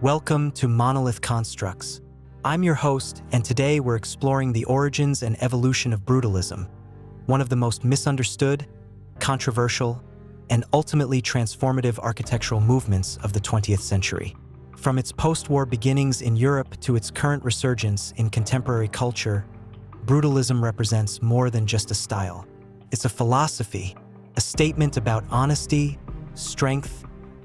Welcome to Monolith Constructs. I'm your host, and today we're exploring the origins and evolution of brutalism, one of the most misunderstood, controversial, and ultimately transformative architectural movements of the 20th century. From its post-war beginnings in Europe to its current resurgence in contemporary culture, brutalism represents more than just a style. It's a philosophy, a statement about honesty, strength,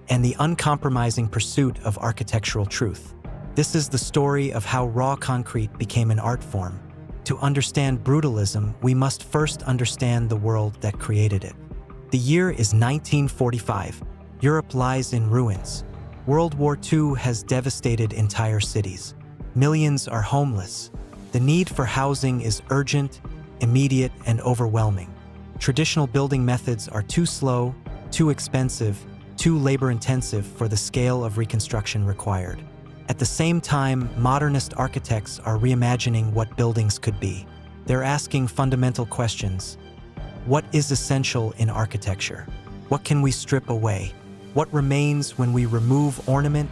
and the uncompromising pursuit of architectural truth. This is the story of how raw concrete became an art form. To understand brutalism, we must first understand the world that created it. The year is 1945. Europe lies in ruins. World War II has devastated entire cities. Millions are homeless. The need for housing is urgent, immediate, and overwhelming. Traditional building methods are too slow, too expensive, too labor-intensive for the scale of reconstruction required. At the same time, modernist architects are reimagining what buildings could be. They're asking fundamental questions. What is essential in architecture? What can we strip away? What remains when we remove ornament,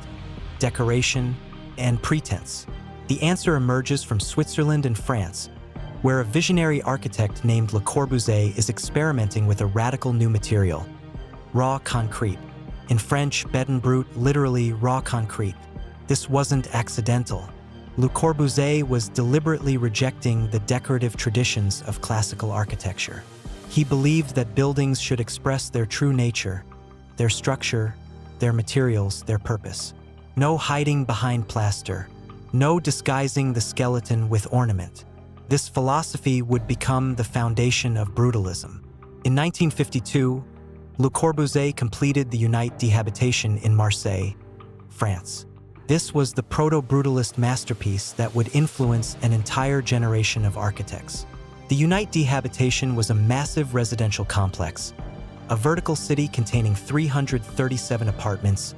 decoration, and pretense? The answer emerges from Switzerland and France, where a visionary architect named Le Corbusier is experimenting with a radical new material: raw concrete. In French, béton brut, literally raw concrete. This wasn't accidental. Le Corbusier was deliberately rejecting the decorative traditions of classical architecture. He believed that buildings should express their true nature, their structure, their materials, their purpose. No hiding behind plaster, no disguising the skeleton with ornament. This philosophy would become the foundation of brutalism. In 1952, Le Corbusier completed the Unité habitation in Marseille, France. This was the proto-brutalist masterpiece that would influence an entire generation of architects. The Unité habitation was a massive residential complex, a vertical city containing 337 apartments,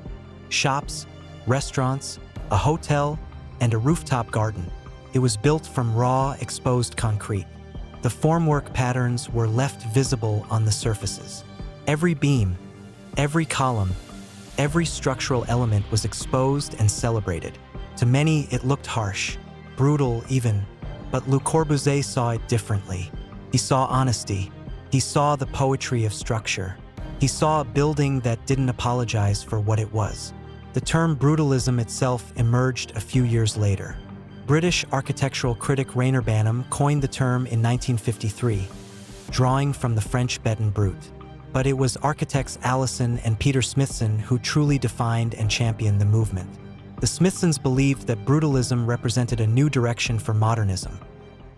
shops, restaurants, a hotel, and a rooftop garden. It was built from raw, exposed concrete. The formwork patterns were left visible on the surfaces. Every beam, every column, every structural element was exposed and celebrated. To many, it looked harsh, brutal even, but Le Corbusier saw it differently. He saw honesty. He saw the poetry of structure. He saw a building that didn't apologize for what it was. The term brutalism itself emerged a few years later. British architectural critic Rainer Banham coined the term in 1953, drawing from the French béton brut. But it was architects Allison and Peter Smithson who truly defined and championed the movement. The Smithsons believed that brutalism represented a new direction for modernism,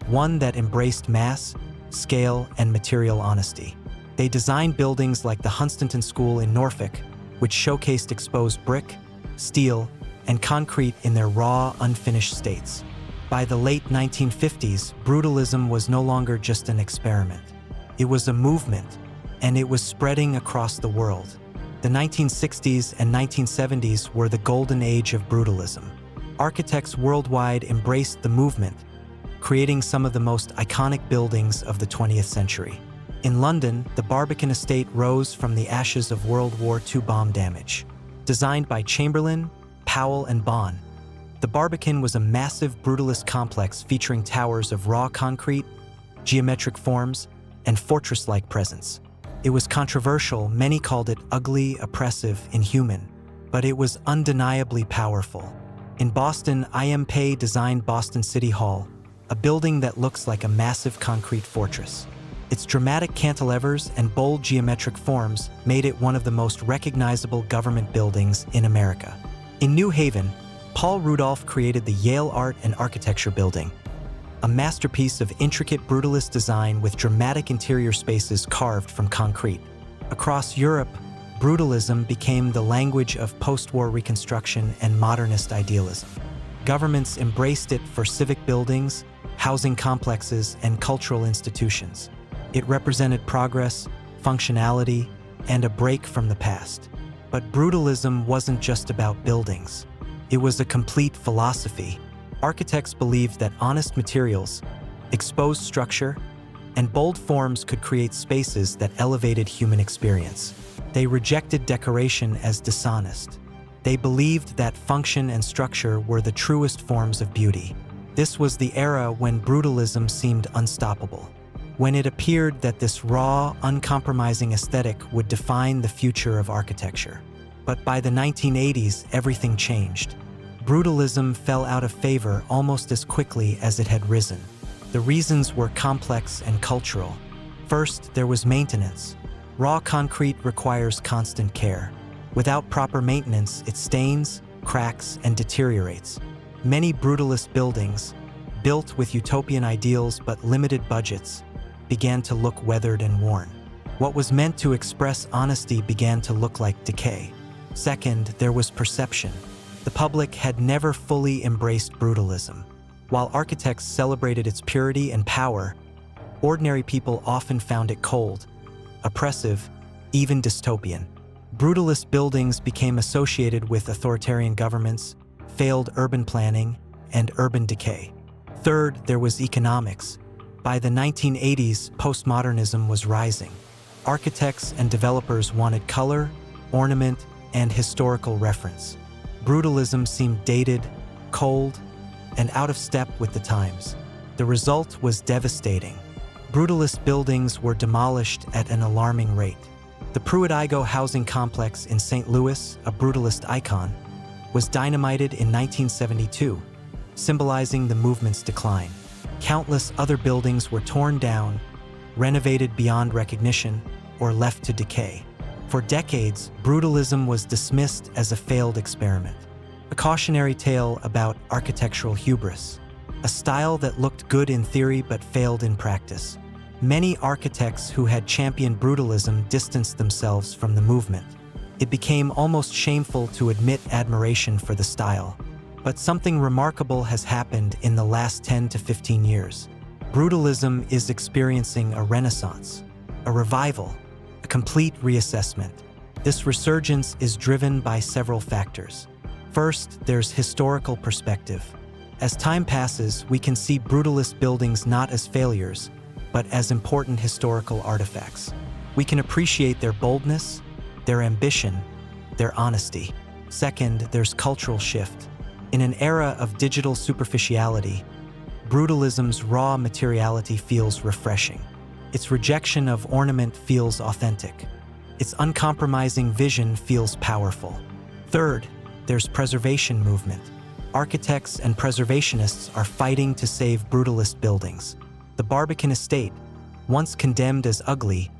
one that embraced mass, scale, and material honesty. They designed buildings like the Hunstanton School in Norfolk, which showcased exposed brick, steel, and concrete in their raw, unfinished states. By the late 1950s, brutalism was no longer just an experiment. It was a movement, and it was spreading across the world. The 1960s and 1970s were the golden age of brutalism. Architects worldwide embraced the movement, creating some of the most iconic buildings of the 20th century. In London, the Barbican estate rose from the ashes of World War II bomb damage. Designed by Chamberlain, Powell, and Bonn, the Barbican was a massive brutalist complex featuring towers of raw concrete, geometric forms, and fortress-like presence. It was controversial. Many called it ugly, oppressive, inhuman, but it was undeniably powerful. In Boston, I.M. Pei designed Boston City Hall, a building that looks like a massive concrete fortress. Its dramatic cantilevers and bold geometric forms made it one of the most recognizable government buildings in America. In New Haven, Paul Rudolph created the Yale Art and Architecture Building, a masterpiece of intricate brutalist design with dramatic interior spaces carved from concrete. Across Europe, brutalism became the language of post-war reconstruction and modernist idealism. Governments embraced it for civic buildings, housing complexes, and cultural institutions. It represented progress, functionality, and a break from the past. But brutalism wasn't just about buildings. It was a complete philosophy. Architects believed that honest materials, exposed structure, and bold forms could create spaces that elevated human experience. They rejected decoration as dishonest. They believed that function and structure were the truest forms of beauty. This was the era when brutalism seemed unstoppable, when it appeared that this raw, uncompromising aesthetic would define the future of architecture. But by the 1980s, everything changed. Brutalism fell out of favor almost as quickly as it had risen. The reasons were complex and cultural. First, there was maintenance. Raw concrete requires constant care. Without proper maintenance, it stains, cracks, and deteriorates. Many brutalist buildings, built with utopian ideals but limited budgets, began to look weathered and worn. What was meant to express honesty began to look like decay. Second, there was perception. The public had never fully embraced brutalism. While architects celebrated its purity and power, ordinary people often found it cold, oppressive, even dystopian. Brutalist buildings became associated with authoritarian governments, failed urban planning, and urban decay. Third, there was economics. By the 1980s, postmodernism was rising. Architects and developers wanted color, ornament, and historical reference. Brutalism seemed dated, cold, and out of step with the times. The result was devastating. Brutalist buildings were demolished at an alarming rate. The Pruitt-Igoe housing complex in St. Louis, a brutalist icon, was dynamited in 1972, symbolizing the movement's decline. Countless other buildings were torn down, renovated beyond recognition, or left to decay. For decades, brutalism was dismissed as a failed experiment, a cautionary tale about architectural hubris, a style that looked good in theory but failed in practice. Many architects who had championed brutalism distanced themselves from the movement. It became almost shameful to admit admiration for the style. But something remarkable has happened in the last 10 to 15 years. Brutalism is experiencing a renaissance, a revival, a complete reassessment. This resurgence is driven by several factors. First, there's historical perspective. As time passes, we can see brutalist buildings not as failures, but as important historical artifacts. We can appreciate their boldness, their ambition, their honesty. Second, there's cultural shift. In an era of digital superficiality, brutalism's raw materiality feels refreshing. Its rejection of ornament feels authentic. Its uncompromising vision feels powerful. Third, there's preservation movement. Architects and preservationists are fighting to save brutalist buildings. The Barbican estate, once condemned as ugly,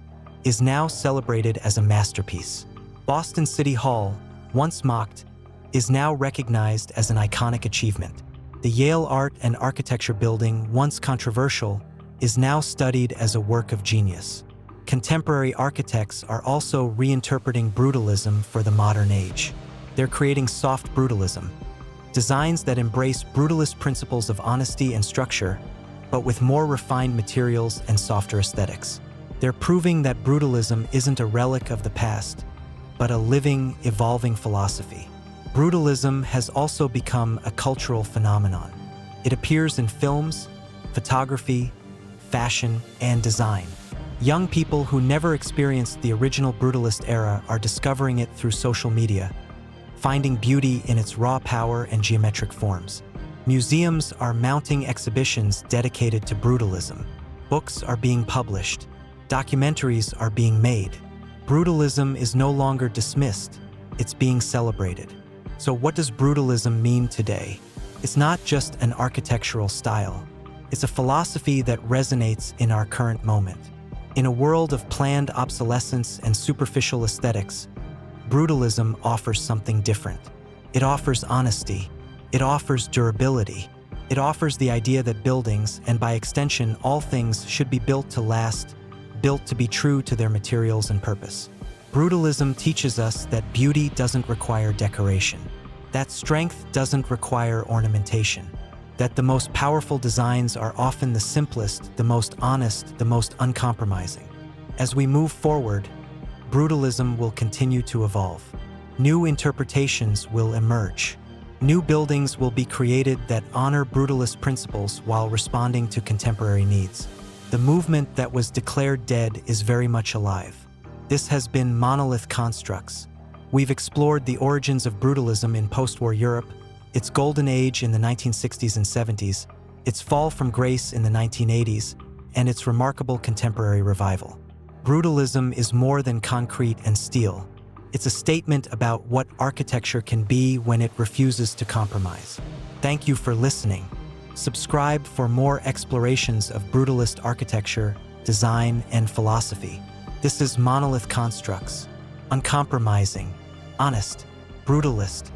is now celebrated as a masterpiece. Boston City Hall, once mocked, is now recognized as an iconic achievement. The Yale Art and Architecture building, once controversial, is now studied as a work of genius. Contemporary architects are also reinterpreting brutalism for the modern age. They're creating soft brutalism, designs that embrace brutalist principles of honesty and structure, but with more refined materials and softer aesthetics. They're proving that brutalism isn't a relic of the past, but a living, evolving philosophy. Brutalism has also become a cultural phenomenon. It appears in films, photography, fashion, and design. Young people who never experienced the original brutalist era are discovering it through social media, finding beauty in its raw power and geometric forms. Museums are mounting exhibitions dedicated to brutalism. Books are being published. Documentaries are being made. Brutalism is no longer dismissed. It's being celebrated. So what does brutalism mean today? It's not just an architectural style. It's a philosophy that resonates in our current moment. In a world of planned obsolescence and superficial aesthetics, brutalism offers something different. It offers honesty. It offers durability. It offers the idea that buildings, and by extension all things, should be built to last, built to be true to their materials and purpose. Brutalism teaches us that beauty doesn't require decoration, that strength doesn't require ornamentation, that the most powerful designs are often the simplest, the most honest, the most uncompromising. As we move forward, brutalism will continue to evolve. New interpretations will emerge. New buildings will be created that honor brutalist principles while responding to contemporary needs. The movement that was declared dead is very much alive. This has been Monolith Constructs, We've explored the origins of brutalism in post-war Europe, its golden age in the 1960s and 70s, its fall from grace in the 1980s, and its remarkable contemporary revival. Brutalism is more than concrete and steel. It's a statement about what architecture can be when it refuses to compromise. Thank you for listening. Subscribe for more explorations of brutalist architecture, design, and philosophy. This is Monolith Constructs. Uncompromising, honest, brutalist,